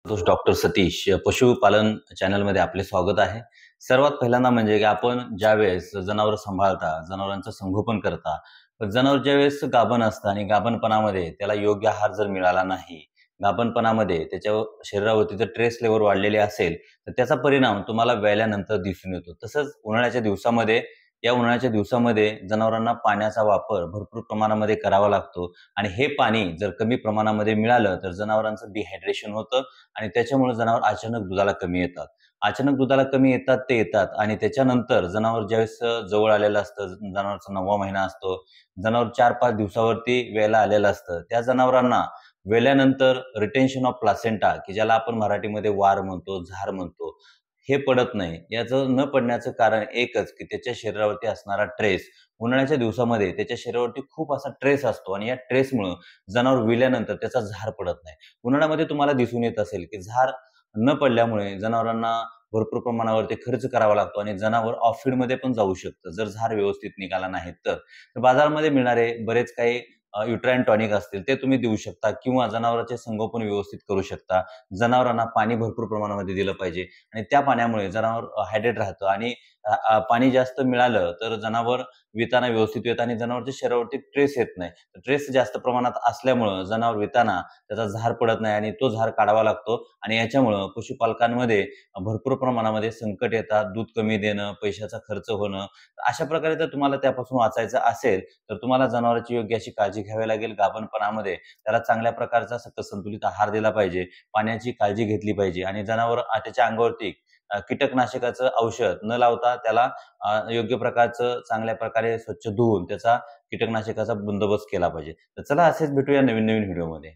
Doctor Satish पशुपालन चॅनलमध्ये आपले स्वागत आहे. सर्वात पहिल्यांदा म्हणजे की आपण ज्यावेळेस जनावर सांभाळता, जनावरांचं संगोपन करता, पण जनावर ज्यावेळेस गाभण असतं आणि गाभणपणामध्ये त्याला योग्य आहार जर मिळाला नाही, गाभणपणामध्ये त्याच्या शरीरावरती जर ट्रेस लेव्हल वाढलेली असेल, तर त्याचा परिणाम तुम्हाला व्याल्यानंतर दिसून येतो. तसंच उन्हाळ्याच्या दिवसामध्ये जनावरांना पाण्याचा वापर भरपूर प्रमाणामध्ये करावा लागतो आणि हे पाणी जर कमी प्रमाणामध्ये मिळालं, तर जनावरांचं डिहायड्रेशन होतं आणि त्याच्यामुळे जनावर अचानक दुधाला कमी येतात. अचानक दुधाला कमी येतात ते येतात आणि त्याच्यानंतर जनावर ज्यावेळेस जवळ आलेलं असतं, जनावरांचा 9वा महिना असतो, जनावर 4-5 दिवसावरती वेळेला आलेलं असतं. त्या जनावरांना वेल्यानंतर रिटेन्शन ऑफ प्लासेंटा, की ज्याला आपण मराठीमध्ये वार म्हणतो, झार म्हणतो, हे पडत नाही. याचं न पडण्याचं कारण एकच, की त्याच्या शरीरावरती असणारा ट्रेस, उन्हाळ्याच्या दिवसामध्ये त्याच्या शरीरावरती खूप असा ट्रेस असतो आणि या ट्रेसमुळं जनावर विल्यानंतर त्याचा झार पडत नाही. उन्हाळ्यामध्ये तुम्हाला दिसून येत असेल, की झार न पडल्यामुळे जनावरांना भरपूर प्रमाणावरती खर्च करावा लागतो आणि जनावर ऑफ फीडमध्ये पण जाऊ शकतं, जर झार व्यवस्थित निघाला नाही तर. तर बाजारामध्ये मिळणारे बरेच काही युट्राइन टॉनिक असतील, ते तुम्ही देऊ शकता किंवा जनावरांचे संगोपन व्यवस्थित करू शकता. जनावरांना पाणी भरपूर प्रमाणामध्ये दिलं पाहिजे आणि त्या पाण्यामुळे जनावर हायड्रेट राहतं आणि पाणी जास्त मिळालं तर जनावर विताना व्यवस्थित येतं आणि जनावरच्या शरीरावरती ट्रेस येत नाही. ट्रेस जास्त प्रमाणात असल्यामुळं जनावर विताना त्याचा झार पडत नाही आणि तो झार काढावा लागतो आणि याच्यामुळं पशुपालकांमध्ये भरपूर प्रमाणामध्ये संकट येतात. दूध कमी देणं, पैशाचा खर्च होणं. अशा प्रकारे जर तुम्हाला त्यापासून वाचायचं असेल, तर तुम्हाला जनावरांची योग्य अशी काळजी घ्यावी लागेल. गाभणपणामध्ये त्याला चांगल्या प्रकारचा संतुलित आहार दिला पाहिजे, पाण्याची काळजी घेतली पाहिजे आणि जनावर त्याच्या अंगावरती कीटकनाशकाचं औषध न लावता त्याला योग्य प्रकारचं चांगल्या प्रकारे स्वच्छ धुवून त्याचा कीटकनाशकाचा बंदोबस्त केला पाहिजे. तर चला असेच भेटूया नवीन-नवीन व्हिडिओमध्ये.